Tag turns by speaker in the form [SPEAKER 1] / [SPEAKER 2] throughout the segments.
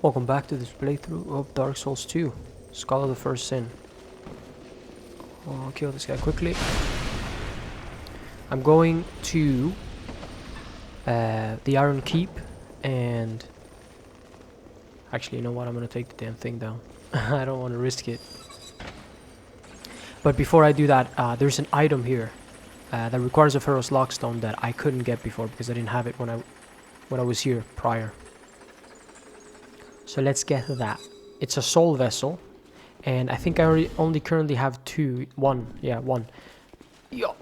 [SPEAKER 1] Welcome back to this playthrough of Dark Souls 2. Skull of the First Sin. I'll kill this guy quickly. I'm going to the Iron Keep and... Actually, you know what? I'm gonna take the damn thing down. I don't want to risk it. But before I do that, there's an item here that requires a Pharaoh's Lockstone that I couldn't get before because I didn't have it when I was here prior. So let's get that. It's a soul vessel, and I think I only currently have one. Yeah, one. Yo.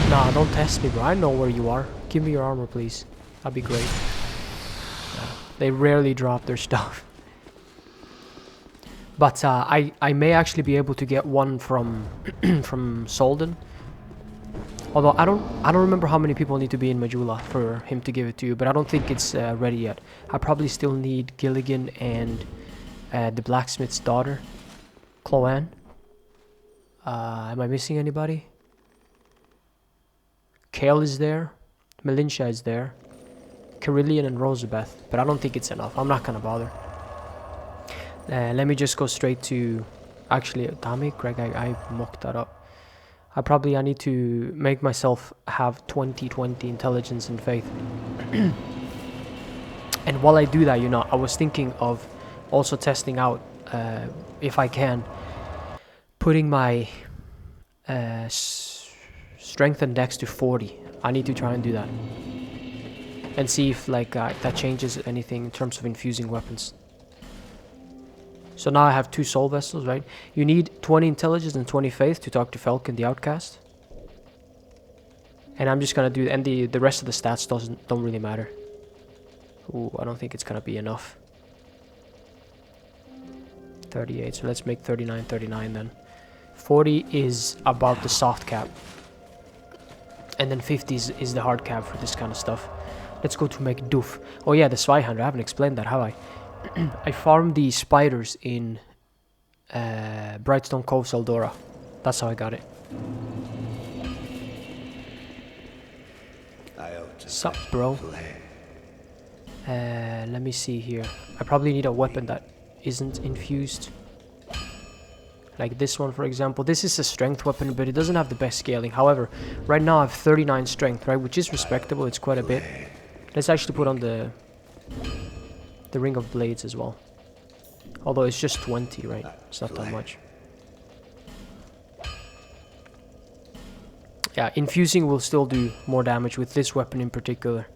[SPEAKER 1] Nah, don't test me, bro. I know where you are. Give me your armor, please. That'd be great. They rarely drop their stuff. But I may actually be able to get one from from Solden. Although I don't remember how many people need to be in Majula for him to give it to you, but I don't think it's ready yet. I probably still need Gilligan and the blacksmith's daughter, Chloanne. Am I missing anybody? Kale is there, Melintia is there, Carillion and Rosabeth, but I don't think it's enough. I'm not gonna bother. Let me just go straight to... Actually, damn it, Greg, I mocked that up. I need to make myself have 20 intelligence and faith. And while I do that, you know, I was thinking of also testing out, if I can, putting my strength and dex to 40. I need to try and do that. And see if that changes anything in terms of infusing weapons. So now I have 2 soul vessels, right? You need 20 intelligence and 20 faith to talk to Falcon the Outcast. And I'm just gonna do, and the rest of the stats don't really matter. Ooh, I don't think it's gonna be enough. 38, so let's make 39 then. 40 is about the soft cap. And then 50 is the hard cap for this kind of stuff. Let's go to Macduff. Oh yeah, the Zweihander, I haven't explained that, have I? I farmed the spiders in Brightstone Cove, Saldora. That's how I got it. Sup, bro? Let me see here. I probably need a weapon that isn't infused. Like this one, for example. This is a strength weapon, but it doesn't have the best scaling. However, right now I have 39 strength, right? Which is respectable. It's quite a bit. Let's actually put on the Ring of Blades as well. Although it's just 20, right? It's not that much. Yeah, infusing will still do more damage with this weapon in particular.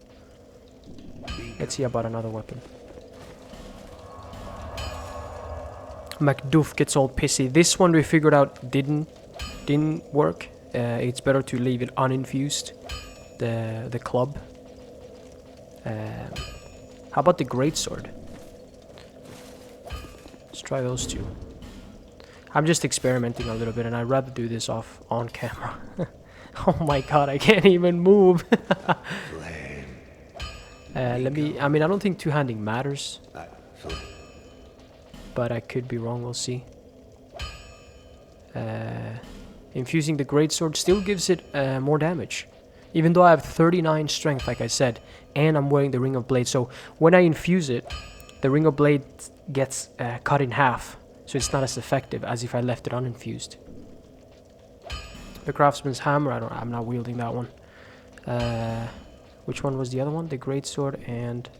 [SPEAKER 1] Let's see about another weapon. Macduff gets all pissy. This one we figured out didn't work. It's better to leave it uninfused. The club. How about the Greatsword? Let's try those 2. I'm just experimenting a little bit, and I'd rather do this on camera. Oh my god, I can't even move. I don't think two-handing matters. But I could be wrong, we'll see. Infusing the Greatsword still gives it more damage. Even though I have 39 strength, like I said, and I'm wearing the Ring of Blade. So when I infuse it, the Ring of Blade gets cut in half. So it's not as effective as if I left it uninfused. The Craftsman's Hammer, I'm not wielding that one. Which one was the other one? The Greatsword and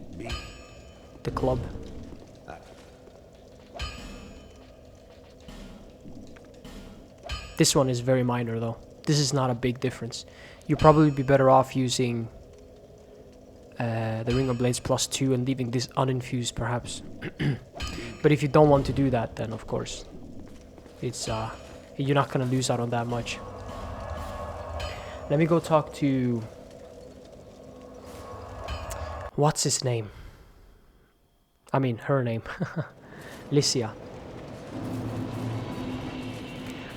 [SPEAKER 1] the Club. This one is very minor though. This is not a big difference. You'd probably be better off using the Ring of Blades +2 and leaving this uninfused perhaps. But if you don't want to do that, then of course it's you're not gonna lose out on that much. Let me go talk to... What's his name? I mean, her name. Lycia.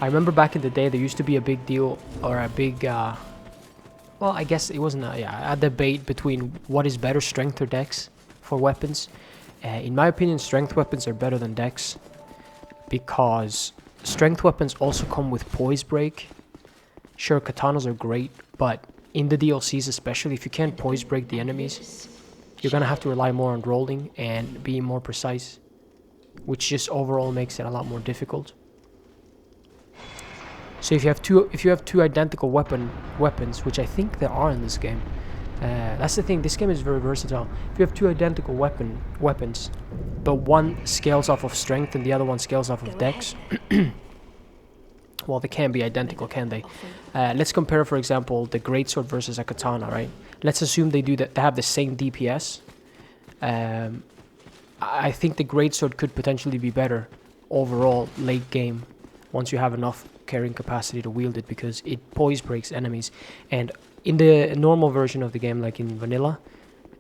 [SPEAKER 1] I remember back in the day there used to be a big deal, or a big... well, I guess it wasn't a debate between what is better, strength or dex for weapons. In my opinion, strength weapons are better than dex. Because strength weapons also come with poise break. Sure, katanas are great, but in the DLCs especially, if you can't poise break the enemies, you're gonna have to rely more on rolling and being more precise, which just overall makes it a lot more difficult. So if you have two identical weapons, which I think there are in this game, that's the thing. This game is very versatile. If you have two identical weapons, but one scales off of strength and the other one scales off of dex, well, they can't be identical, can they? Let's compare, for example, the Greatsword versus a Katana, right? Let's assume they have the same DPS. I think the Greatsword could potentially be better overall late game once you have enough carrying capacity to wield it, because it poise breaks enemies. And in the normal version of the game, like in vanilla,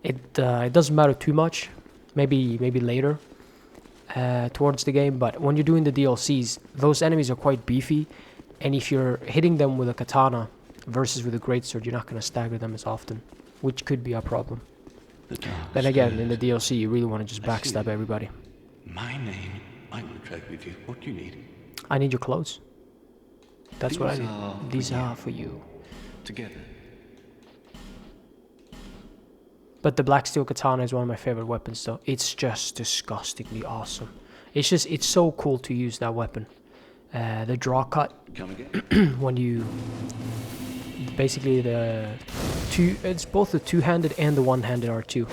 [SPEAKER 1] it doesn't matter too much. Maybe later towards the game, but when you're doing the DLCs, those enemies are quite beefy, and if you're hitting them with a katana versus with a greatsword, you're not going to stagger them as often, which could be a problem. Then again, in the DLC, you really want to just backstab everybody.
[SPEAKER 2] My name, I will track with you. What do you need?
[SPEAKER 1] I need your clothes. That's what I need. These are for you.
[SPEAKER 2] Together.
[SPEAKER 1] But the black steel katana is one of my favorite weapons, though. It's just disgustingly awesome. It's so cool to use that weapon. The draw cut.
[SPEAKER 2] Come again?
[SPEAKER 1] When you basically it's both the two-handed and the one-handed R2.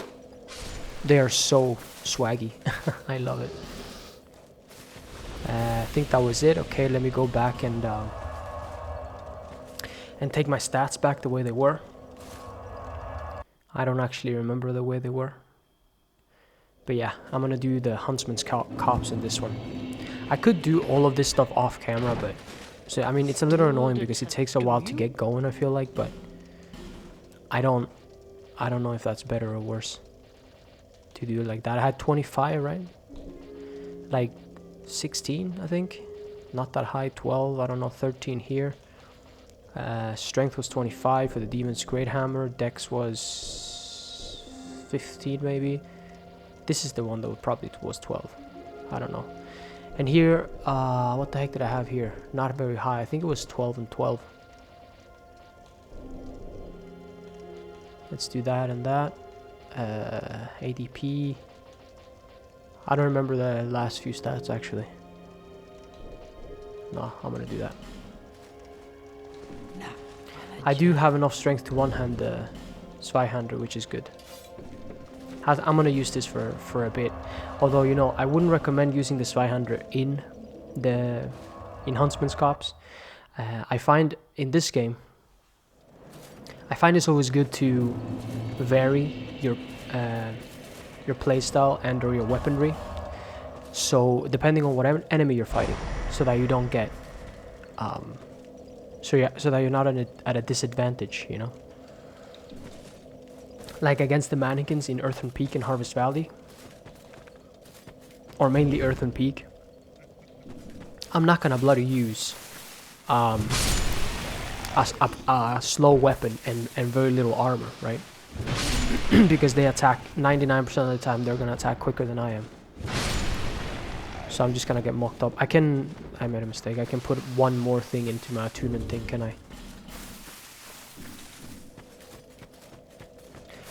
[SPEAKER 1] They are so swaggy. I love it. I think that was it. Okay, let me go back and take my stats back the way they were. I don't actually remember the way they were. But yeah, I'm gonna do the Huntsman's Copse in this one. I could do all of this stuff off camera, but so I mean, it's a little annoying because it takes a while to get going, I feel like, but I don't know if that's better or worse to do it like that. I had 25, right? Like 16, I think. Not that high, 12, I don't know, 13 here. Strength was 25 for the Demon's Great Hammer. Dex was 15 maybe. This is the one that probably was 12. I don't know. And here, what the heck did I have here? Not very high. I think it was 12 and 12. Let's do that and that. ADP. I don't remember the last few stats actually. No, I'm gonna do that. I do have enough strength to one-hand the Zweihander, which is good. I'm gonna use this for a bit. Although, you know, I wouldn't recommend using the Zweihander in Huntsman's Copse. I find in this game, I find it's always good to vary your playstyle and or your weaponry. So depending on what enemy you're fighting, so that you don't get so that you're not at a disadvantage, you know. Like against the mannequins in Earthen Peak and Harvest Valley, or mainly Earthen Peak, I'm not gonna bloody use a slow weapon and very little armor, right? Because they attack 99% of the time. They're gonna attack quicker than I am. So I'm just gonna get mocked up. I made a mistake. I can put one more thing into my attunement thing, can I?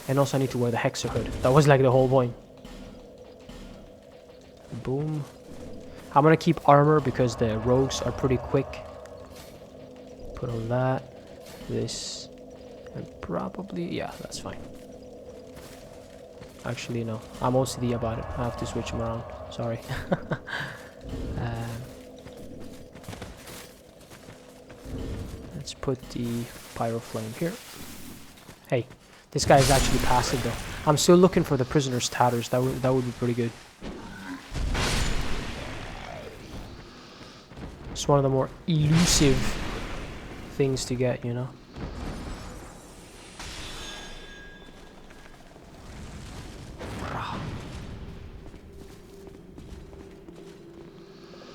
[SPEAKER 1] And also I need to wear the Hexer hood. That was like the whole point. Boom. I'm gonna keep armor because the rogues are pretty quick. Put on that. This. And probably, yeah, that's fine. Actually, no. I'm OCD about it. I have to switch them around. Sorry. Let's put the Pyro Flame here. Hey, this guy is actually passive though. I'm still looking for the Prisoner's Tatters. That would be pretty good. It's one of the more elusive things to get, you know.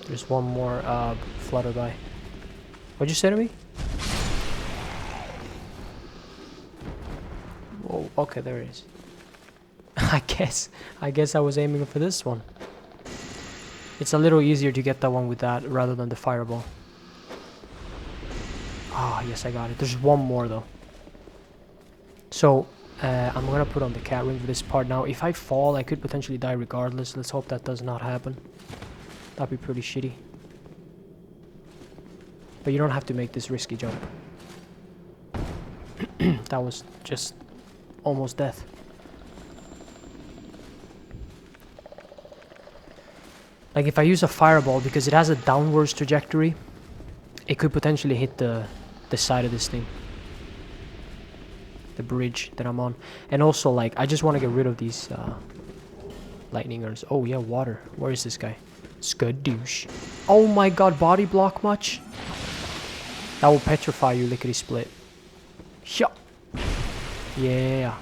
[SPEAKER 1] There's one more flutter by. What'd you say to me? Whoa, okay, there it is. I guess I was aiming for this one. It's a little easier to get that one with that rather than the fireball. Ah, yes, I got it. There's one more though. So I'm gonna put on the cat ring for this part. Now, if I fall, I could potentially die regardless. Let's hope that does not happen. That'd be pretty shitty. But you don't have to make this risky jump. That was just almost death. Like if I use a fireball, because it has a downwards trajectory, it could potentially hit the side of this thing. The bridge that I'm on. And also, like, I just want to get rid of these lightningers. Oh yeah, water. Where is this guy? Skadoosh. Oh my god, body block much? That will petrify you, lickety split. Yeah.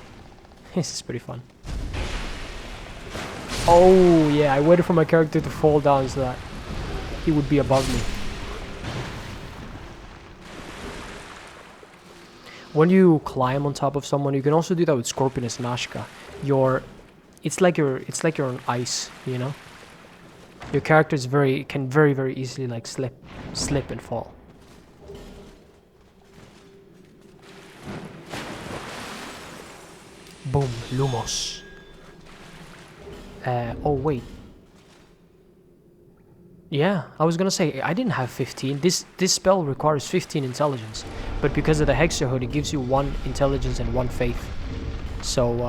[SPEAKER 1] This is pretty fun. Oh yeah, I waited for my character to fall down so that he would be above me. When you climb on top of someone, you can also do that with Scorpionus and Ashka. It's like you're on ice, you know. Your character can very easily like slip and fall. Boom, Lumos. Oh wait. Yeah, I was gonna say, I didn't have 15. This spell requires 15 intelligence. But because of the Hexer Hood, it gives you 1 intelligence and 1 faith. So,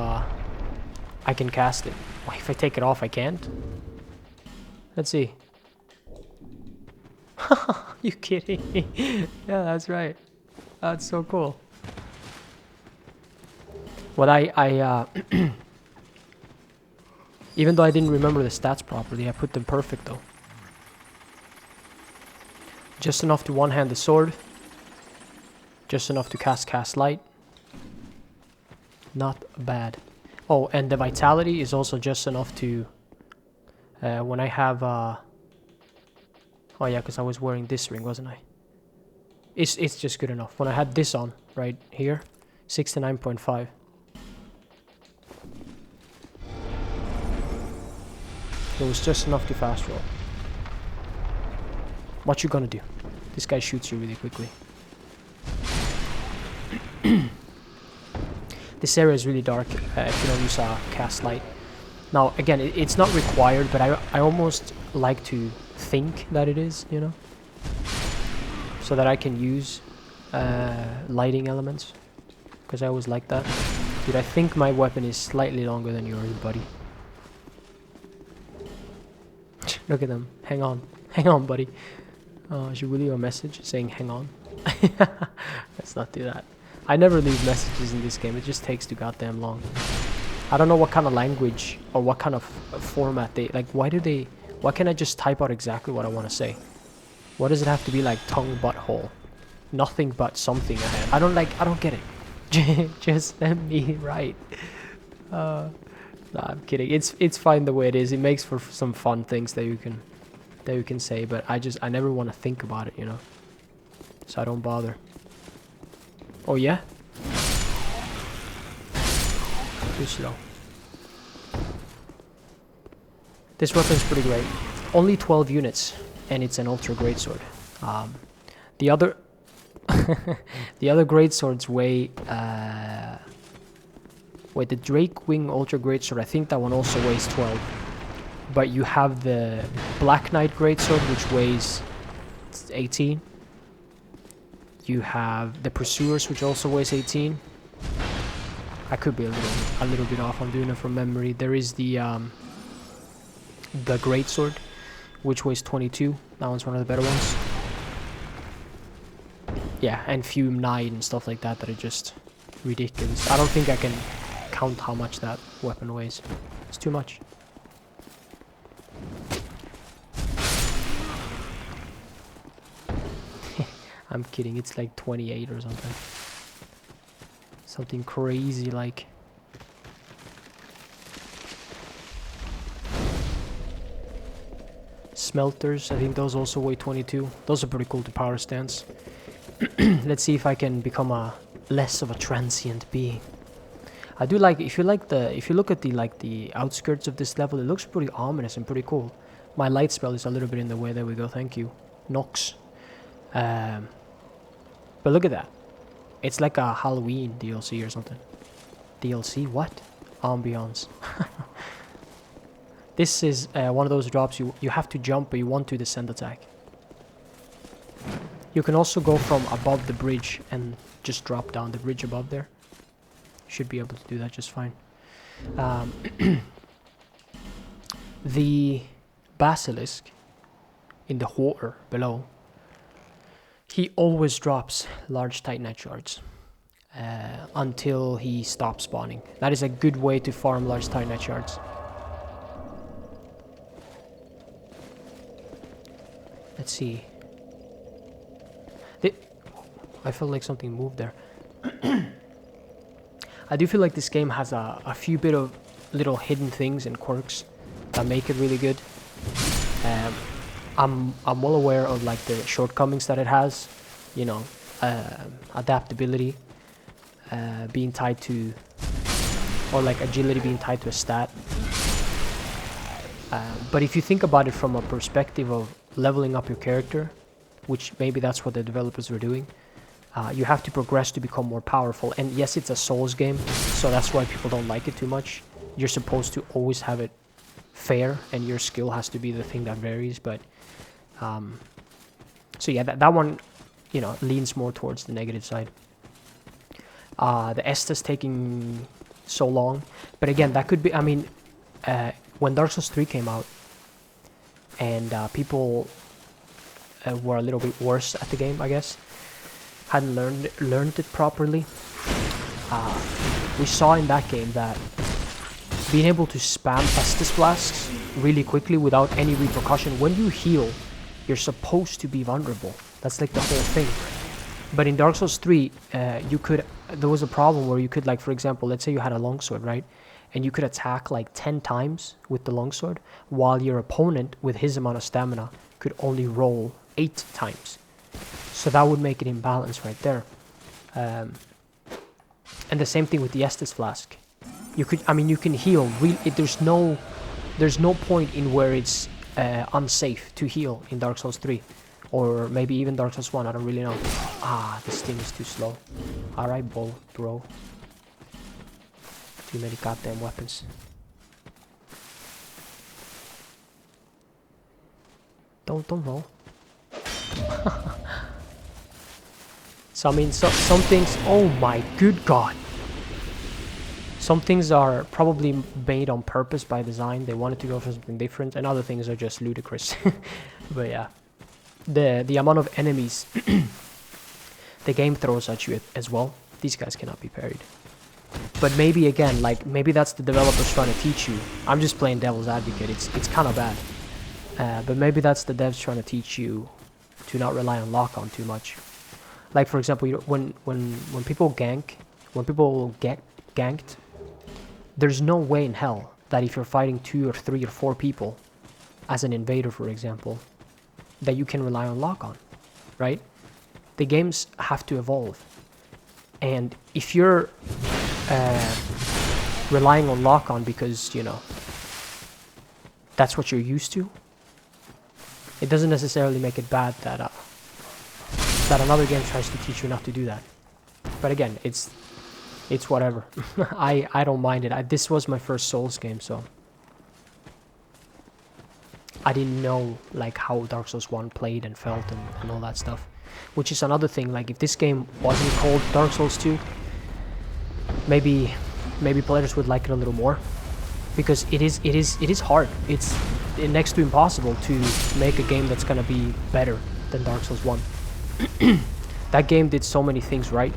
[SPEAKER 1] I can cast it. Wait, if I take it off, I can't? Let's see. You kidding me? Yeah, that's right. That's so cool. Well, even though I didn't remember the stats properly, I put them perfect though. Just enough to one-hand the sword. Just enough to cast light. Not bad. Oh, and the vitality is also just enough to... when I have... oh yeah, because I was wearing this ring, wasn't I? It's just good enough. When I had this on, right here, 69.5. It was just enough to fast roll. What you gonna do? This guy shoots you really quickly. This area is really dark if you don't use cast light. Now, again, it's not required, but I almost like to think that it is, you know? So that I can use lighting elements. Because I always like that. Dude, I think my weapon is slightly longer than yours, buddy. Look at them. Hang on. Hang on, buddy. I should leave a message saying hang on. Let's not do that. I never leave messages in this game. It just takes too goddamn long. I don't know what kind of language or what kind of format they... Like, why can't I just type out exactly what I want to say? Why does it have to be like tongue butthole? Nothing but something ahead. I don't get it. Just let me write. Nah, I'm kidding. It's fine the way it is. It makes for some fun things that you can say, but I never want to think about it, you know. So I don't bother. Oh yeah? Too slow. This weapon's pretty great. Only 12 units, and it's an ultra greatsword. The other the other greatswords weigh wait, the Drake Wing Ultra Greatsword, I think that one also weighs 12. But you have the Black Knight Greatsword, which weighs 18. You have the Pursuers, which also weighs 18. I could be a little bit off. I'm doing it from memory. There is the Greatsword, which weighs 22. That one's one of the better ones. Yeah, and Fume Knight and stuff like that are just ridiculous. I don't think I can count how much that weapon weighs. It's too much. I'm kidding, it's like 28 or something. Something crazy like. Smelters, I think those also weigh 22. Those are pretty cool to power stance. Let's see if I can become a less of a transient being. I do like, if you look at the outskirts of this level, it looks pretty ominous and pretty cool. My light spell is a little bit in the way. There we go, thank you. Nox. But look at that. It's like a Halloween DLC or something. DLC, what? Ambiance. This is one of those drops you have to jump, but you want to descend attack. You can also go from above the bridge and just drop down the bridge above there. You should be able to do that just fine. The basilisk in the water below, he always drops large titanite shards until he stops spawning. That is a good way to farm large titanite shards. Let's see. I felt like something moved there. I do feel like this game has a few bit of little hidden things and quirks that make it really good. I'm well aware of like the shortcomings that it has, you know, adaptability being tied to, or like agility being tied to a stat. But if you think about it from a perspective of leveling up your character, which maybe that's what the developers were doing, you have to progress to become more powerful. And yes, it's a Souls game, so that's why people don't like it too much. You're supposed to always have it fair, and your skill has to be the thing that varies. But so yeah, that one, you know, leans more towards the negative side. The Estes taking so long, but again, that could be, I mean, when Dark Souls 3 came out and people were a little bit worse at the game, I guess, hadn't learned it properly, we saw in that game that being able to spam Estus Flasks really quickly without any repercussion, when you heal, you're supposed to be vulnerable. That's like the whole thing. But in Dark Souls 3, there was a problem where you could, like, for example, let's say you had a longsword, right? And you could attack like 10 times with the longsword, while your opponent, with his amount of stamina, could only roll 8 times. So that would make it imbalance right there. And the same thing with the Estus Flask. You could, I mean, you can heal. There's no point in where it's unsafe to heal in Dark Souls 3. Or maybe even Dark Souls 1, I don't really know. This thing is too slow. Alright, bro. Too many goddamn weapons. Don't roll. So I mean, some things, oh my good god. Some things are probably made on purpose by design. They wanted to go for something different, and other things are just ludicrous. But yeah, the amount of enemies the game throws at you as well, these guys cannot be parried. But maybe again, like, maybe that's the developers trying to teach you. I'm just playing devil's advocate. It's kind of bad. But maybe that's the devs trying to teach you to not rely on lock-on too much. Like, for example, when people gank, when people get ganked, there's no way in hell that if you're fighting 2 or 3 or 4 people, as an invader, for example, that you can rely on lock-on, right? The games have to evolve. And if you're relying on lock-on because, you know, that's what you're used to, it doesn't necessarily make it bad that another game tries to teach you not to do that. But again, it's whatever. I don't mind it. This was my first Souls game, so I didn't know like how Dark Souls 1 played and felt and all that stuff. Which is another thing, like if this game wasn't called Dark Souls 2, maybe players would like it a little more, because it is hard. It's next to impossible to make a game that's gonna be better than Dark Souls 1. That game did so many things right,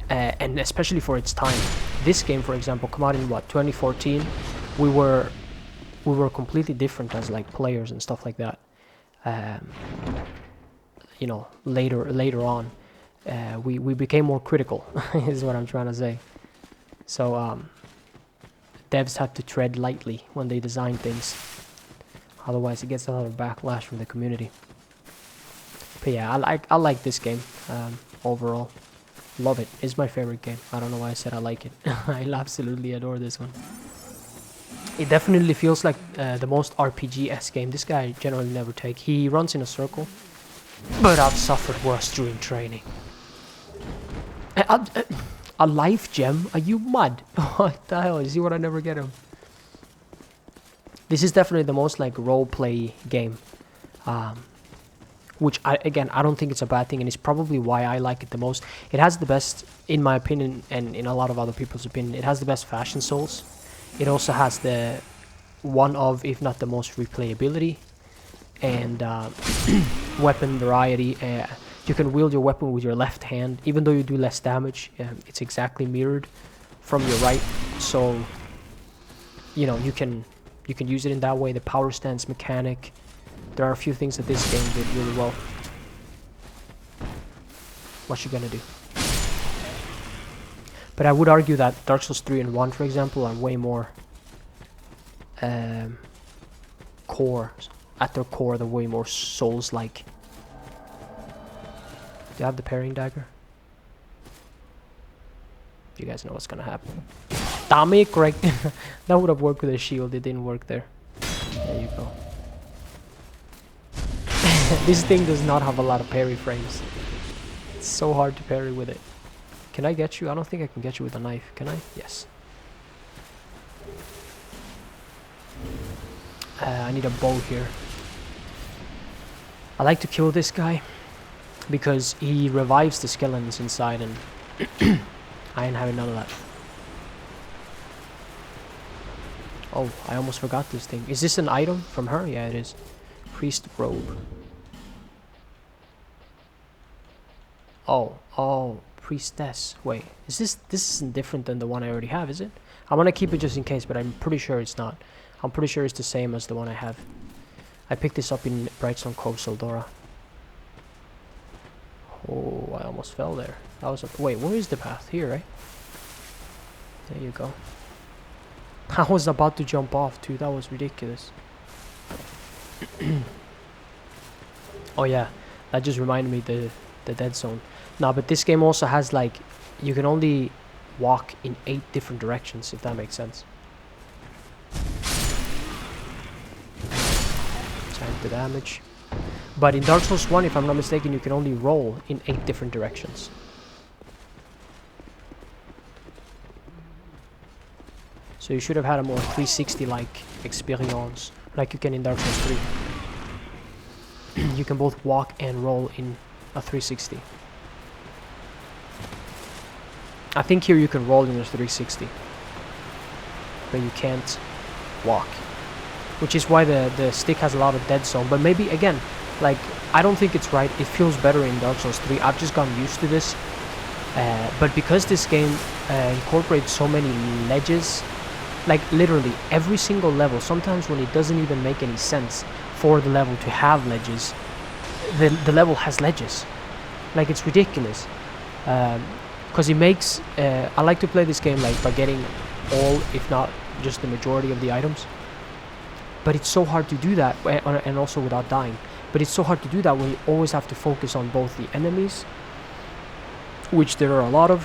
[SPEAKER 1] and especially for its time. This game, for example, come out in what, 2014. We were completely different as like players and stuff like that. You know, later on, we became more critical, is what I'm trying to say. So devs had to tread lightly when they design things, otherwise it gets a lot of backlash from the community. But yeah, I like this game overall. Love it. It's my favorite game. I don't know why I said I like it. I absolutely adore this one. It definitely feels like the most RPG-esque game. This guy generally never take. He runs in a circle, but I've suffered worse during training. A life gem? Are you mad? What the hell? You see what I never get him? This is definitely the most like role play game. Which again, I don't think it's a bad thing, and it's probably why I like it the most. It has the best, in my opinion, and in a lot of other people's opinion, it has the best fashion souls. It also has the one of, if not the most, replayability and weapon variety. You can wield your weapon with your left hand, even though you do less damage. It's exactly mirrored from your right, so you know you can use it in that way. The power stance mechanic. There are a few things that this game did really well. What you gonna do? But I would argue that Dark Souls 3 and 1, for example, are way more core. At their core, they're way more Souls-like. Do you have the parrying dagger? You guys know what's gonna happen. Damn it, correct. That would have worked with a shield. It didn't work there. There you go. This thing does not have a lot of parry frames. It's so hard to parry with it. Can I get you? I don't think I can get you with a knife. Can I? Yes. I need a bow here. I like to kill this guy because he revives the skeletons inside, and I ain't having none of that. Oh, I almost forgot this thing. Is this an item from her? Yeah, it is. Priest Robe. Oh, Priestess. Wait, this isn't different than the one I already have, is it? I'm gonna keep it just in case, but I'm pretty sure it's not. I'm pretty sure it's the same as the one I have. I picked this up in Brightstone Cove, Soldora. Oh, I almost fell there. That was wait, where is the path? Here, right? There you go. I was about to jump off too. That was ridiculous. Oh yeah, that just reminded me the dead zone. No, but this game also has like, you can only walk in 8 different directions, if that makes sense. Tank the damage. But in Dark Souls 1, if I'm not mistaken, you can only roll in 8 different directions. So you should have had a more 360-like experience, like you can in Dark Souls 3. You can both walk and roll in a 360. I think here you can roll in a 360, but you can't walk, which is why the stick has a lot of dead zone. But maybe again, like, I don't think it's right. It feels better in Dark Souls 3. I've just gotten used to this, but because this game incorporates so many ledges, like literally every single level, sometimes when it doesn't even make any sense for the level to have ledges, the level has ledges. Like, it's ridiculous. Because it makes I like to play this game like by getting all, if not just the majority of the items, but it's so hard to do that, and also without dying. But it's so hard to do that when you always have to focus on both the enemies, which there are a lot of,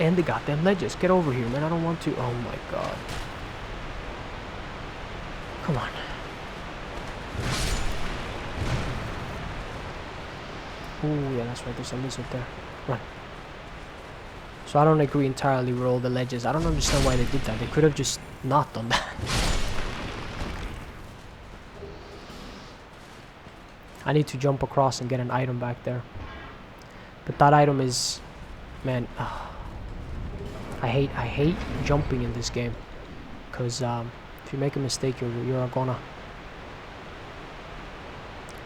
[SPEAKER 1] and the goddamn ledges. Get over here, man. I don't want to. Oh my god. Come on. Oh yeah, that's right. There's a lizard there. Run. So I don't agree entirely with all the ledges. I don't understand why they did that. They could have just not done that. I need to jump across and get an item back there. But that item is, man, I hate jumping in this game, because if you make a mistake, you're gonna.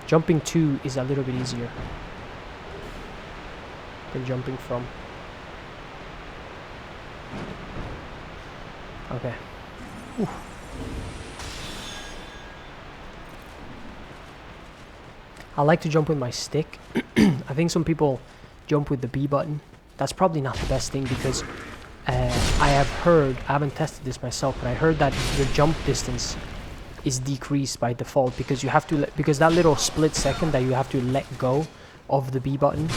[SPEAKER 1] Jumping to is a little bit easier than jumping from. Okay. Oof. I like to jump with my stick. I think some people jump with the B button. That's probably not the best thing, because I have heard, I haven't tested this myself, but I heard that your jump distance is decreased by default, because you have to because that little split second that you have to let go of the B button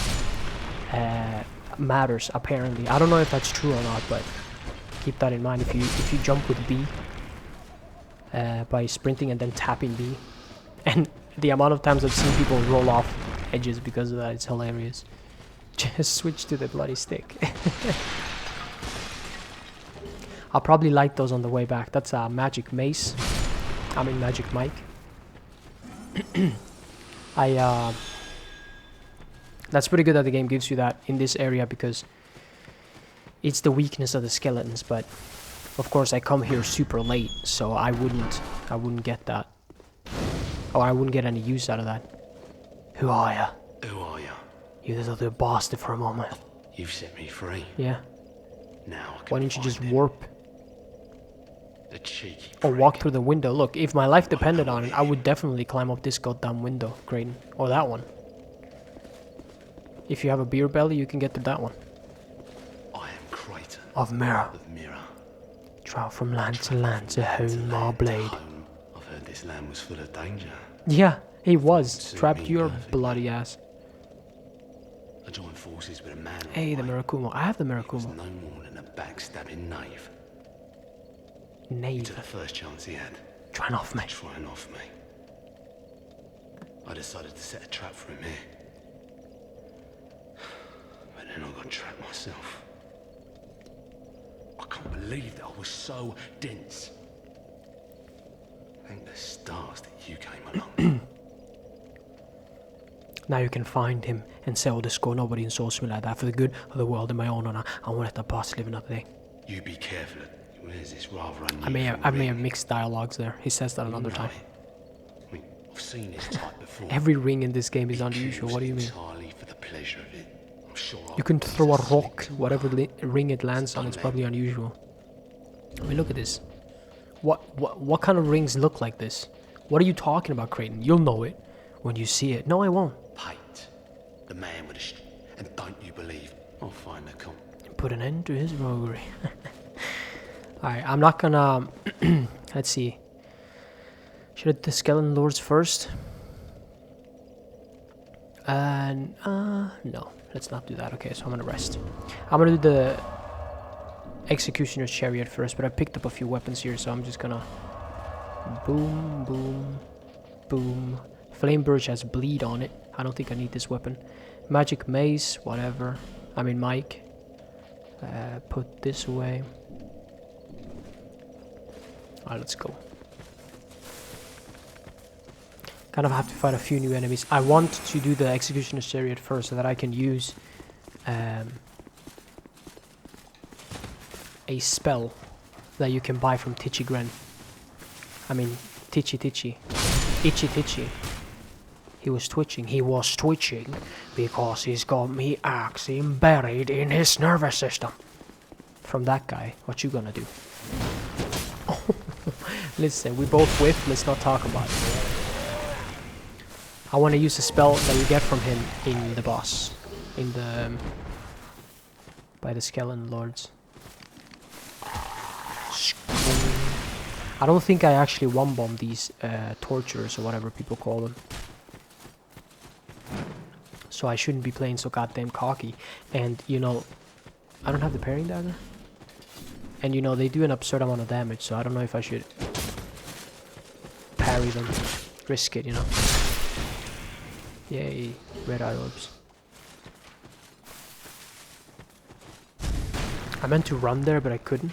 [SPEAKER 1] matters, apparently. I don't know if that's true or not, but keep that in mind. If you jump with B by sprinting and then tapping B, and the amount of times I've seen people roll off edges because of that, it's hilarious. Just switch to the bloody stick. I'll probably light those on the way back. That's a magic mace. I mean magic mic. That's pretty good that the game gives you that in this area because it's the weakness of the skeletons, but of course I come here super late, so I wouldn't get that. Or I wouldn't get any use out of that. Who are ya?
[SPEAKER 2] Who are you?
[SPEAKER 1] You little bastard for a moment.
[SPEAKER 2] You've set me free.
[SPEAKER 1] Yeah.
[SPEAKER 2] Now I can
[SPEAKER 1] Why don't you
[SPEAKER 2] find
[SPEAKER 1] just
[SPEAKER 2] him.
[SPEAKER 1] warp?
[SPEAKER 2] The cheeky
[SPEAKER 1] Or
[SPEAKER 2] prick.
[SPEAKER 1] walk through the window. Look, if my life depended on it, I would definitely climb up this goddamn window, Graydon. Or that one. If you have a beer belly, you can get to that one.
[SPEAKER 2] I am Kraton
[SPEAKER 1] Of Mirror.
[SPEAKER 2] of Mirror.
[SPEAKER 1] Travel from land to land to hone my blade.
[SPEAKER 2] Home. I've heard this land was full of danger.
[SPEAKER 1] Yeah, he was.
[SPEAKER 2] Suit
[SPEAKER 1] Trapped
[SPEAKER 2] me
[SPEAKER 1] your
[SPEAKER 2] perfectly.
[SPEAKER 1] bloody ass.
[SPEAKER 2] I joined forces with a man.
[SPEAKER 1] Hey, the
[SPEAKER 2] Miracle.
[SPEAKER 1] Mirakumo. I have the
[SPEAKER 2] He was
[SPEAKER 1] Mirakumo.
[SPEAKER 2] no more than a backstabbing knave. He
[SPEAKER 1] Knave.
[SPEAKER 2] took the first chance he had.
[SPEAKER 1] Trying off me.
[SPEAKER 2] Trying off me. I decided to set a trap for him here. But then I got trapped myself. I can't believe that I was so dense. Thank the stars that you came along.
[SPEAKER 1] Now you can find him and settle the score. Nobody insults me like that for the good of the world and my own honor. I won't let the boss live another day.
[SPEAKER 2] You be careful. Where's this rather unusual
[SPEAKER 1] I may have
[SPEAKER 2] ring?
[SPEAKER 1] mixed dialogues there. He says that another
[SPEAKER 2] You know
[SPEAKER 1] time.
[SPEAKER 2] it. I mean, I've seen this type before.
[SPEAKER 1] Every ring in this game is
[SPEAKER 2] He
[SPEAKER 1] unusual.
[SPEAKER 2] kills
[SPEAKER 1] What do you mean?
[SPEAKER 2] Entirely for the pleasure of it. I'm sure
[SPEAKER 1] You can throw a rock, whatever ring it lands on, it's probably unusual. I mean, look at this. What kind of rings look like this? What are you talking about, Creighton? You'll know it when you see it. No, I won't.
[SPEAKER 2] Pate, the man with and don't you believe I'll find the comp.
[SPEAKER 1] Put an end to his roguery. Alright, I'm not gonna... Let's see. Should I do the Skeleton Lords first? No. Let's not do that. Okay, so I'm gonna rest. I'm gonna do the Executioner's Chariot first, but I picked up a few weapons here, so I'm just gonna... Boom, boom, boom. Flame Birch has bleed on it. I don't think I need this weapon. Magic Mace, whatever. I mean, Mike. Put this away. Alright, let's go. Kind of have to fight a few new enemies. I want to do the Executioner's Chariot first so that I can use a spell that you can buy from Tichigren. I mean, Itchy Titchy. He was twitching because he's got me axiom buried in his nervous system. From that guy, what you gonna do? Listen, we both whiffed, let's not talk about it. I want to use a spell that you get from him in the boss. In the... by the Skeleton Lords. I don't think I actually one-bomb these torturers or whatever people call them. So I shouldn't be playing so goddamn cocky. And, you know, I don't have the parrying dagger. And, you know, they do an absurd amount of damage, so I don't know if I should parry them. Risk it, you know. Yay, red eye orbs. I meant to run there, but I couldn't.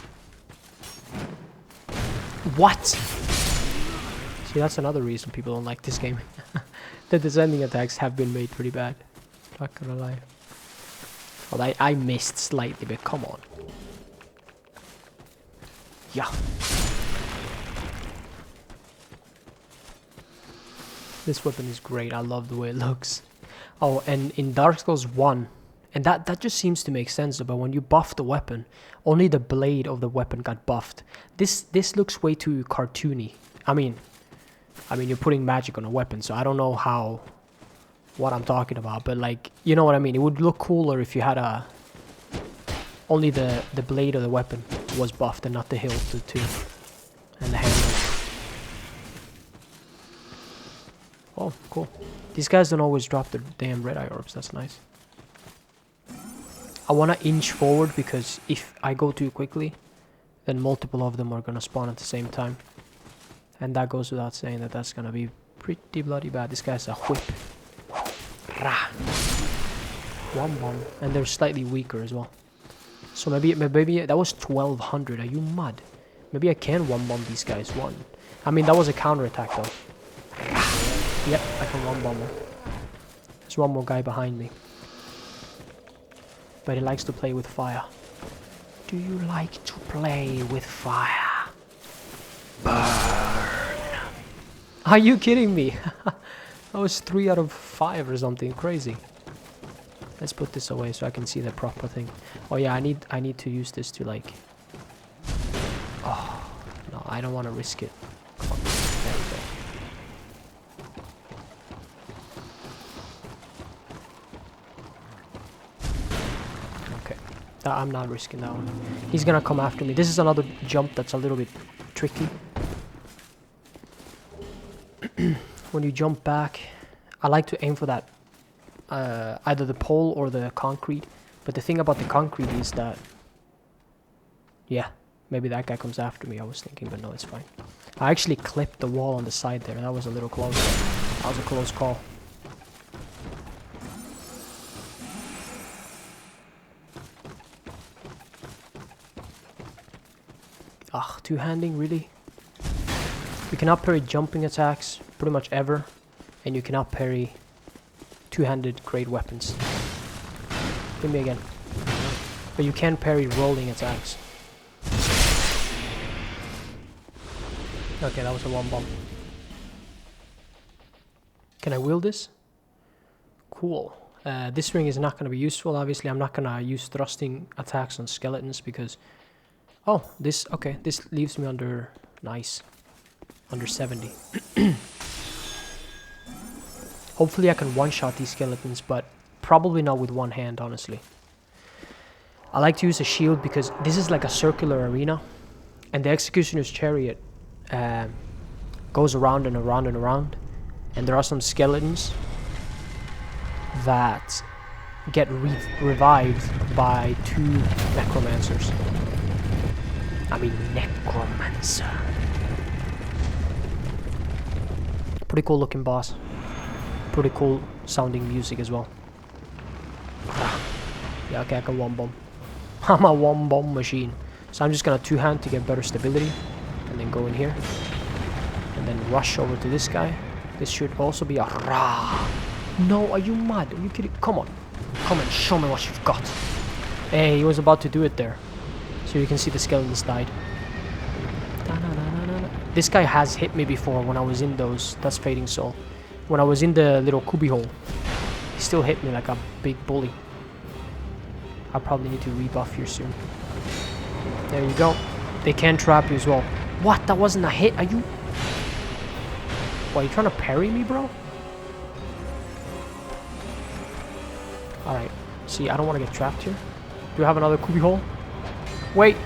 [SPEAKER 1] What? See, that's another reason people don't like this game. The descending attacks have been made pretty bad. Not gonna lie. Well, I missed slightly, but come on. Yeah. This weapon is great. I love the way it looks. Oh, and in Dark Souls 1, and that just seems to make sense, but when you buff the weapon, only the blade of the weapon got buffed. This looks way too cartoony. I mean you're putting magic on a weapon, so I don't know what I'm talking about, but like, you know what I mean. It would look cooler if you had only the blade of the weapon was buffed and not the hilt too, and the handle. Oh, cool. These guys don't always drop the damn red eye orbs. That's nice. I want to inch forward because if I go too quickly, then multiple of them are going to spawn at the same time. And that goes without saying that that's going to be pretty bloody bad. This guy's a whip. Rah. One bomb, and they're slightly weaker as well. So maybe that was 1200. Are you mad? Maybe I can one bomb these guys. One. I mean, that was a counter attack though. Yep, I can one bomb him. There's one more guy behind me, but he likes to play with fire. Do you like to play with fire? Burn. Are you kidding me? That was 3 out of 5 or something crazy. Let's put this away so I can see the proper thing. Oh yeah, I need to use this to like... Oh, no, I don't want to risk it. Come on, there we go. Okay, I'm not risking that one. He's gonna come after me. This is another jump that's a little bit tricky. When you jump back, I like to aim for that either the pole or the concrete. But the thing about the concrete is that, yeah, maybe that guy comes after me, I was thinking, but no, it's fine. I actually clipped the wall on the side there. That was a little close. That was a close call. Ugh, two-handing, really? You cannot parry jumping attacks pretty much ever, and you cannot parry two-handed great weapons. Give me again. But you can parry rolling attacks. Okay, that was a one bomb. Can I wield this? Cool. This ring is not going to be useful. Obviously, I'm not going to use thrusting attacks on skeletons because... Oh, this... Okay, this leaves me under... Nice. Under 70. Hopefully I can one-shot these skeletons, but probably not with one hand, honestly. I like to use a shield because this is like a circular arena, and the Executioner's Chariot goes around and around and around, and there are some skeletons that get revived by 2 necromancers. I mean, necromancer. Pretty cool looking boss. Pretty cool sounding music as well. Yeah, okay, I can one bomb. I'm a one bomb machine. So I'm just gonna two-hand to get better stability, and then go in here, and then rush over to this guy. This should also be a rah. No, are you mad? Are you kidding? Come on, come and show me what you've got. Hey, he was about to do it there, so you can see the skeletons died. This guy has hit me before when I was in those. That's Fading Soul. When I was in the little cubby hole, he still hit me like a big bully. I probably need to rebuff here soon. There you go. They can trap you as well. What? That wasn't a hit? Are you... What, are you trying to parry me, bro? Alright. See, I don't want to get trapped here. Do I have another cubby hole? Wait.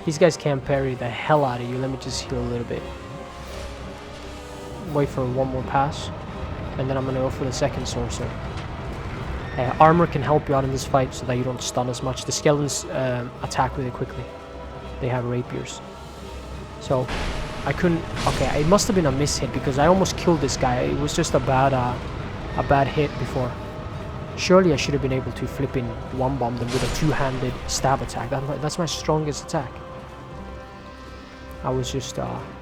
[SPEAKER 1] These guys can't parry the hell out of you. Let me just heal a little bit. Wait for one more pass, and then I'm gonna go for the second sorcerer. Armor can help you out in this fight so that you don't stun as much. The skeletons attack really quickly. They have rapiers. So I couldn't... Okay, it must have been a miss hit because I almost killed this guy. It was just a bad hit before. Surely I should have been able to flip in one bomb them with a two-handed stab attack. That's my strongest attack. I was just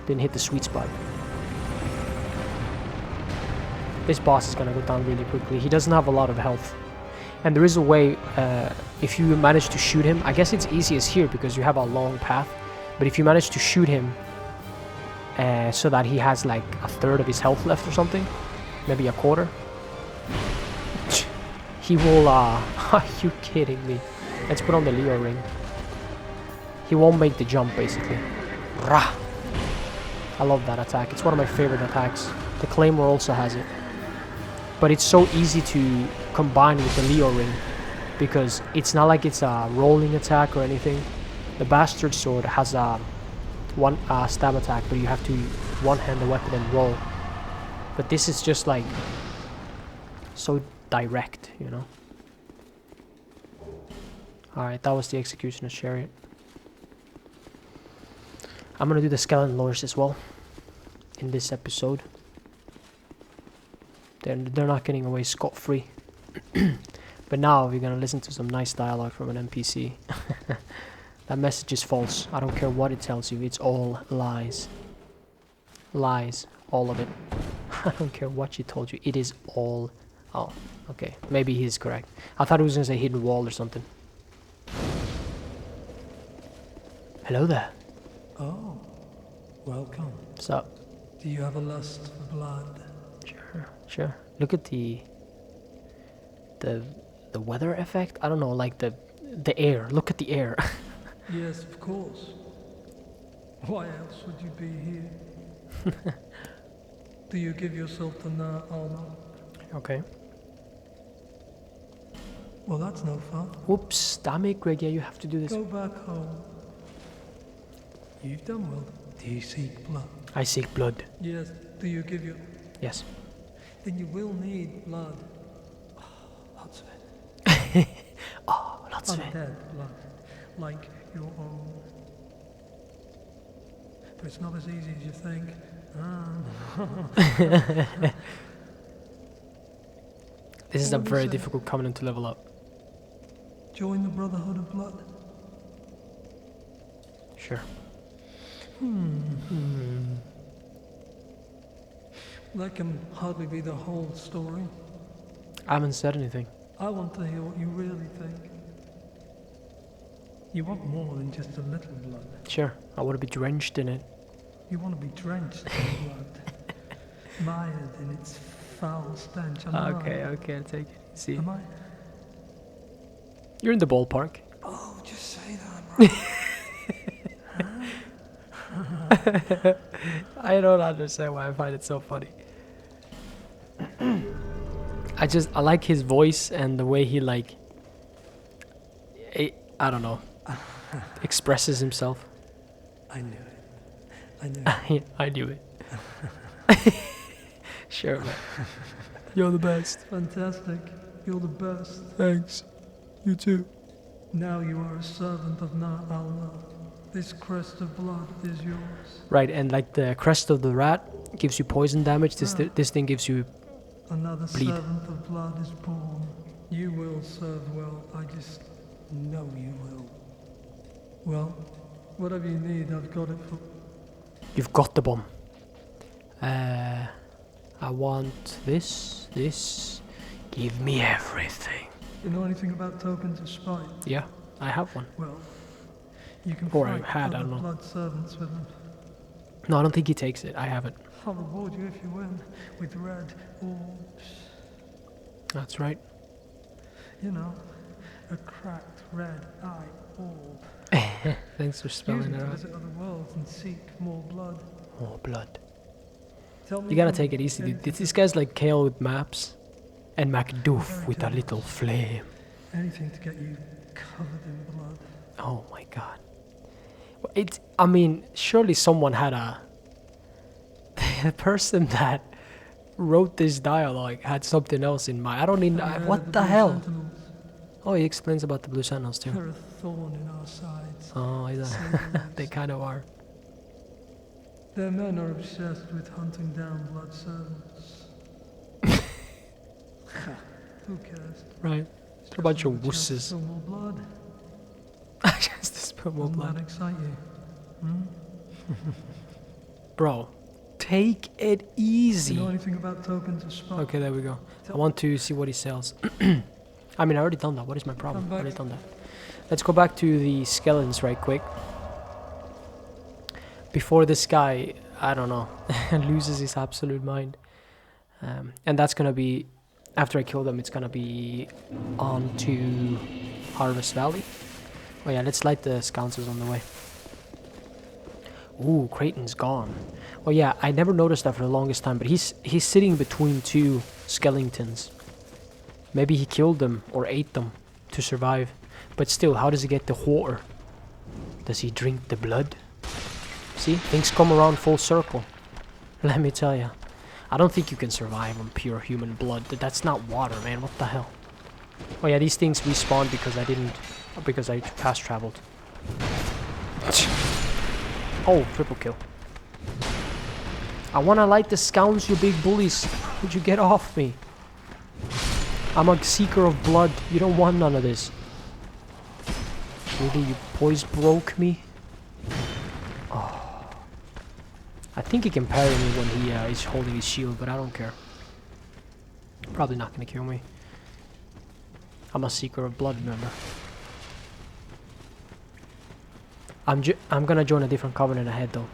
[SPEAKER 1] didn't hit the sweet spot. This boss is gonna go down really quickly. He doesn't have a lot of health. And there is a way, if you manage to shoot him, I guess it's easiest here because you have a long path. But if you manage to shoot him so that he has like a third of his health left or something, maybe a quarter, he will, are you kidding me? Let's put on the Leo ring. He won't make the jump, basically. Rah! I love that attack. It's one of my favorite attacks. The Claymore also has it. But it's so easy to combine with the Leo ring because it's not like it's a rolling attack or anything. The Bastard Sword has a one stab attack, but you have to one-hand the weapon and roll. But this is just like so direct, you know. Alright, that was the Executioner's Chariot. I'm gonna do the Skeleton Lords as well. in this episode. They're not getting away scot-free. But now we're gonna listen to some nice dialogue from an NPC. That message is false. I don't care what it tells you. It's all lies. Lies. All of it. I don't care what she told you. It is all... Oh, okay. Maybe he's correct. I thought he was gonna say hidden wall or something. Hello there.
[SPEAKER 3] Oh, welcome.
[SPEAKER 1] What's up?
[SPEAKER 3] Do you have a lust for blood?
[SPEAKER 1] Sure, sure. Look at the weather effect. I don't know, like the air. Look at the air.
[SPEAKER 3] Yes, of course. Why else would you be here? Do you give yourself the armor?
[SPEAKER 1] Okay.
[SPEAKER 3] Well, that's no fun.
[SPEAKER 1] Whoops, damn it, Greg. Yeah, you have to do this.
[SPEAKER 3] Go back home. You've done well. Do you seek blood?
[SPEAKER 1] I seek blood.
[SPEAKER 3] Yes. Do you give your...
[SPEAKER 1] Yes.
[SPEAKER 3] Then you will need blood. Oh, lots of it.
[SPEAKER 1] Oh, lots of it.
[SPEAKER 3] Undead blood. Like your own. But it's not as easy as you think.
[SPEAKER 1] This is a
[SPEAKER 3] What do you
[SPEAKER 1] very
[SPEAKER 3] say?
[SPEAKER 1] difficult covenant to level up.
[SPEAKER 3] Join the Brotherhood of Blood.
[SPEAKER 1] Sure.
[SPEAKER 3] That can hardly be the whole story.
[SPEAKER 1] I haven't said anything.
[SPEAKER 3] I want to hear what you really think. You want more than just a little blood.
[SPEAKER 1] Sure, I want to be drenched in it.
[SPEAKER 3] You want to be drenched in blood. Mired in its foul stench. Am I
[SPEAKER 1] Okay,
[SPEAKER 3] right?
[SPEAKER 1] okay, I'll take it. See,
[SPEAKER 3] Am I?
[SPEAKER 1] you're in the ballpark.
[SPEAKER 3] Oh, just say that, right?
[SPEAKER 1] I don't understand why I find it so funny. I like his voice and the way he like, I don't know, expresses himself.
[SPEAKER 3] I knew it. I knew it.
[SPEAKER 1] I knew it. Sure, man. You're the best.
[SPEAKER 3] Fantastic. You're the best.
[SPEAKER 1] Thanks. You too.
[SPEAKER 3] Now you are a servant of Na-Allah. This crest of blood is yours.
[SPEAKER 1] Right, and like the crest of the rat gives you poison damage, this thing gives you...
[SPEAKER 3] Another
[SPEAKER 1] Bleed.
[SPEAKER 3] servant of blood is born. You will serve well. I just know you will. Well, whatever you need, I've got it for...
[SPEAKER 1] You've got the bomb. I want this. Give me everything.
[SPEAKER 3] You know anything about tokens of spite?
[SPEAKER 1] Yeah, I have one.
[SPEAKER 3] Well, you can
[SPEAKER 1] Or I
[SPEAKER 3] fight
[SPEAKER 1] had, I
[SPEAKER 3] other
[SPEAKER 1] don't know.
[SPEAKER 3] blood servants with them.
[SPEAKER 1] No, I don't think he takes it. I have it.
[SPEAKER 3] I'll reward you if you win with red orbs.
[SPEAKER 1] That's right.
[SPEAKER 3] You know, a cracked red eye orb.
[SPEAKER 1] Thanks for
[SPEAKER 3] Use
[SPEAKER 1] spelling
[SPEAKER 3] it
[SPEAKER 1] it
[SPEAKER 3] to
[SPEAKER 1] out.
[SPEAKER 3] visit other worlds and seek more blood.
[SPEAKER 1] More blood.
[SPEAKER 3] Tell me
[SPEAKER 1] You gotta
[SPEAKER 3] when
[SPEAKER 1] take it easy, dude.
[SPEAKER 3] anything-
[SPEAKER 1] This guy's like Kale with maps. And Macduff with a little flame.
[SPEAKER 3] Anything to get you covered in blood.
[SPEAKER 1] Oh my god. I mean, surely someone had the person that wrote this dialogue had something else in mind. I don't even...
[SPEAKER 3] Have you heard of
[SPEAKER 1] what the
[SPEAKER 3] Blue
[SPEAKER 1] hell?
[SPEAKER 3] Sentinels?
[SPEAKER 1] Oh, he explains about the Blue Sentinels too.
[SPEAKER 3] They're a thorn in our sides.
[SPEAKER 1] Oh,
[SPEAKER 3] Say
[SPEAKER 1] yeah.
[SPEAKER 3] the
[SPEAKER 1] They
[SPEAKER 3] least.
[SPEAKER 1] kind of are.
[SPEAKER 3] Their men are obsessed with hunting down blood servants. Who cares?
[SPEAKER 1] Right. They're a bunch of
[SPEAKER 3] Just
[SPEAKER 1] wusses.
[SPEAKER 3] spill more blood.
[SPEAKER 1] Just to spill more
[SPEAKER 3] Doesn't
[SPEAKER 1] blood.
[SPEAKER 3] that excite you? Hmm?
[SPEAKER 1] Bro, take it
[SPEAKER 3] Do
[SPEAKER 1] easy.
[SPEAKER 3] you know anything about tokens of spite?
[SPEAKER 1] Okay, there we go. I want to see what he sells. I mean, I already done that. What is my problem?
[SPEAKER 3] Come
[SPEAKER 1] I
[SPEAKER 3] back.
[SPEAKER 1] already done that. Let's go back to the skeletons right quick. Before this guy, I don't know, loses his absolute mind. And that's gonna be, after I kill them, it's gonna be on to Harvest Valley. Oh yeah, let's light the sconces on the way. Ooh, Creighton's gone. Oh yeah, I never noticed that for the longest time, but he's sitting between two skeletons. Maybe he killed them or ate them to survive. But still, how does he get the water? Does he drink the blood? See, things come around full circle. Let me tell you. I don't think you can survive on pure human blood. That's not water, man. What the hell? Oh yeah, these things respawned because I fast traveled. Oh, triple kill. I wanna light the scones, you big bullies. Would you get off me? I'm a seeker of blood. You don't want none of this. Really, you boys broke me? Oh. I think he can parry me when he is holding his shield, but I don't care. Probably not gonna kill me. I'm a seeker of blood, remember? I'm gonna join a different covenant ahead, though.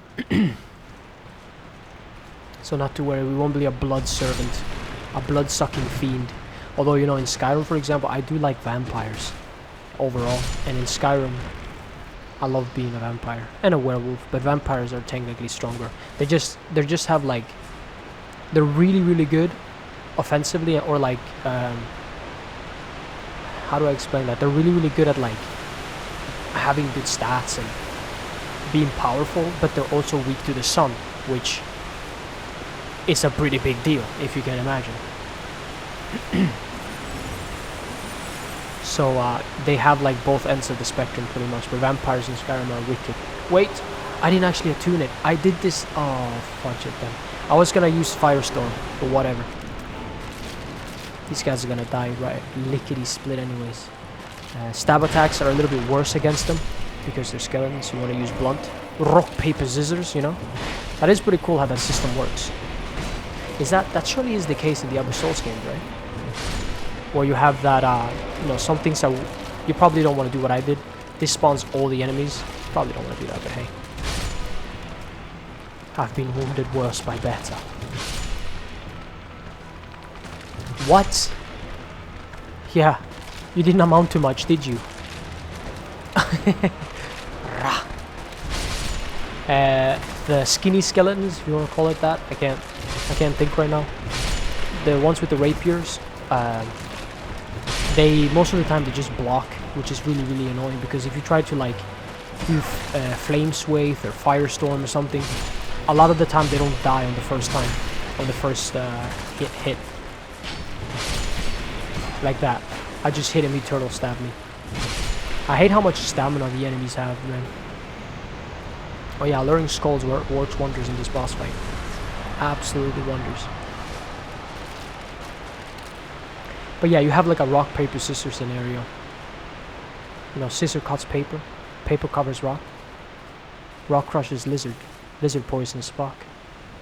[SPEAKER 1] So not to worry, we won't be a blood servant. A blood-sucking fiend. Although, you know, in Skyrim, for example, I do like vampires. Overall. And in Skyrim, I love being a vampire. And a werewolf. But vampires are technically stronger. They just have, like... They're really, really good. Offensively, or like... how do I explain that? They're really, really good at, like... having good stats and... being powerful. But they're also weak to the sun. Which... it's a pretty big deal, if you can imagine. So, they have like both ends of the spectrum pretty much, but vampires in Skyrim are wicked. Wait, I didn't actually attune it. I did this... oh, fudge it then. I was gonna use Firestorm, but whatever. These guys are gonna die right lickety-split anyways. Stab attacks are a little bit worse against them, because they're skeletons. You want to use blunt. Rock, paper, scissors, you know? That is pretty cool how that system works. That surely is the case in the other Souls games, right? Where you have that, you know, some things that you probably don't want to do what I did. This spawns all the enemies. Probably don't want to do that, but hey. I've been wounded worse by better. What? Yeah, you didn't amount to much, did you? The skinny skeletons, if you want to call it that. I can't think right now. The ones with the rapiers, they most of the time they just block, which is really, really annoying, because if you try to like do flame swathe or firestorm or something, a lot of the time they don't die on the first time, on the first hit. Like that. I just hit him, he turtle stabbed me. I hate how much stamina the enemies have, man. Oh yeah, Luring Skulls works wonders in this boss fight. Absolutely wonders. But yeah, you have like a rock, paper, scissors scenario. You know, scissor cuts paper. Paper covers rock. Rock crushes lizard. Lizard poisons Spock.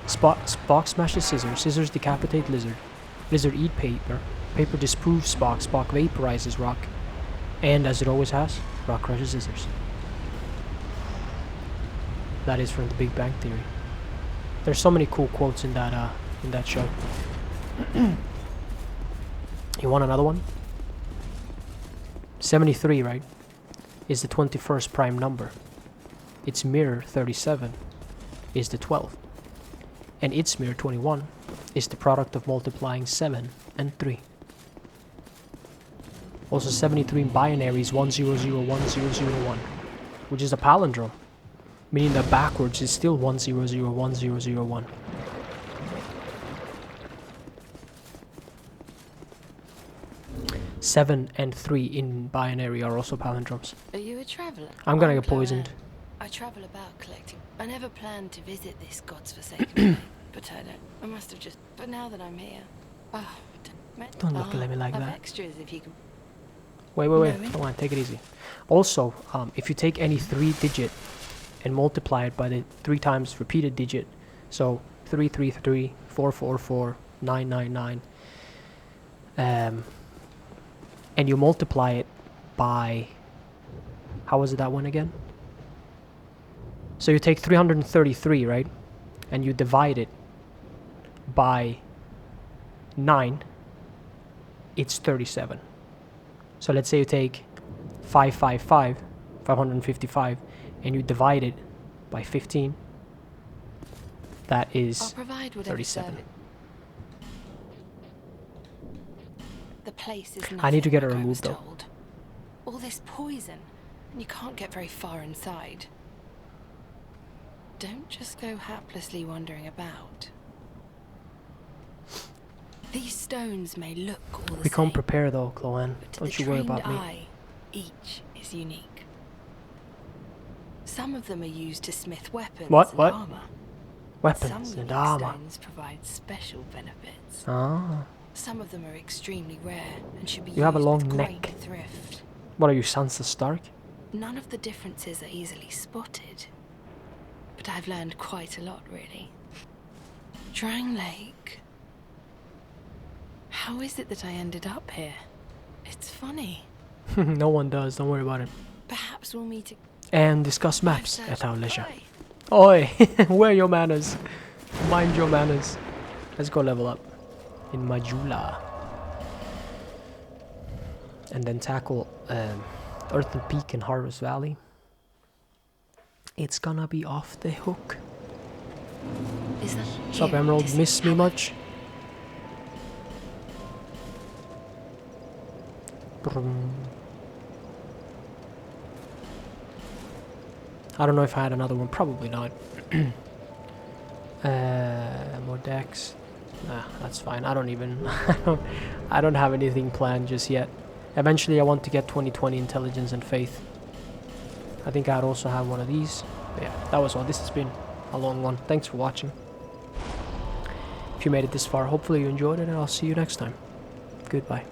[SPEAKER 1] Spock smashes scissors. Scissors decapitate lizard. Lizard eat paper. Paper disproves Spock. Spock vaporizes rock. And as it always has, rock crushes scissors. That is from the Big Bang Theory. There's so many cool quotes in that show. You want another one? 73, right? Is the 21st prime number. Its mirror 37 is the 12th. And its mirror 21 is the product of multiplying 7 and 3. Also 73 in binary is 10010001, which is a palindrome. Meaning that backwards is still 10010001. Seven and 3 in binary are also palindromes.
[SPEAKER 4] Are you a traveller?
[SPEAKER 1] I'm gonna get poisoned.
[SPEAKER 4] I travel about collecting. I never planned to visit this god's forsaken but I must have just... But now that I'm here... Oh,
[SPEAKER 1] don't look at me like that.
[SPEAKER 4] Extras if you can...
[SPEAKER 1] Wait. Come on, take it easy. Also, if you take any 3 digit and multiply it by the 3 times repeated digit, so 333, 444, 999, and you multiply it by, how was it that one again? So you take 333, right? And you divide it by 9, it's 37. So let's say you take 555, and you divide it by 15. That is 37.
[SPEAKER 4] The place is
[SPEAKER 1] I need to get it removed though.
[SPEAKER 4] All this poison, and you can't get very far inside. Don't just go haplessly wandering about. These stones may look all the same.
[SPEAKER 1] We can't prepare though, Chloanne. Don't you worry about me.
[SPEAKER 4] Eye, each is unique. Some of them are used to smith weapons and armor.
[SPEAKER 1] Weapons
[SPEAKER 4] Some
[SPEAKER 1] and
[SPEAKER 4] unique
[SPEAKER 1] armor.
[SPEAKER 4] stones provide special benefits.
[SPEAKER 1] Ah.
[SPEAKER 4] Some of them are extremely rare and should be
[SPEAKER 1] You have a
[SPEAKER 4] used
[SPEAKER 1] long
[SPEAKER 4] with great
[SPEAKER 1] neck.
[SPEAKER 4] thrift.
[SPEAKER 1] What are you, Sansa Stark?
[SPEAKER 4] None of the differences are easily spotted, but I've learned quite a lot, really. Drang Lake. How is it that I ended up here? It's funny.
[SPEAKER 1] No one does, don't worry about it.
[SPEAKER 4] Perhaps we'll meet
[SPEAKER 1] And discuss
[SPEAKER 4] I've
[SPEAKER 1] maps
[SPEAKER 4] searched
[SPEAKER 1] at our
[SPEAKER 4] the
[SPEAKER 1] leisure.
[SPEAKER 4] sky.
[SPEAKER 1] Oi, where are your manners? Mind your manners. Let's go level up in Majula. And then tackle Earthen Peak and Harvest Valley. It's gonna be off the hook.
[SPEAKER 4] Is that
[SPEAKER 1] What's up,
[SPEAKER 4] here?
[SPEAKER 1] Emerald?
[SPEAKER 4] Does it
[SPEAKER 1] Miss me
[SPEAKER 4] have-
[SPEAKER 1] much? Brum. I don't know if I had another one. Probably not. More decks. Nah, that's fine. I don't even. I don't have anything planned just yet. Eventually, I want to get 2020 Intelligence and Faith. I think I'd also have one of these. But yeah, that was all. This has been a long one. Thanks for watching. If you made it this far, hopefully you enjoyed it, and I'll see you next time. Goodbye.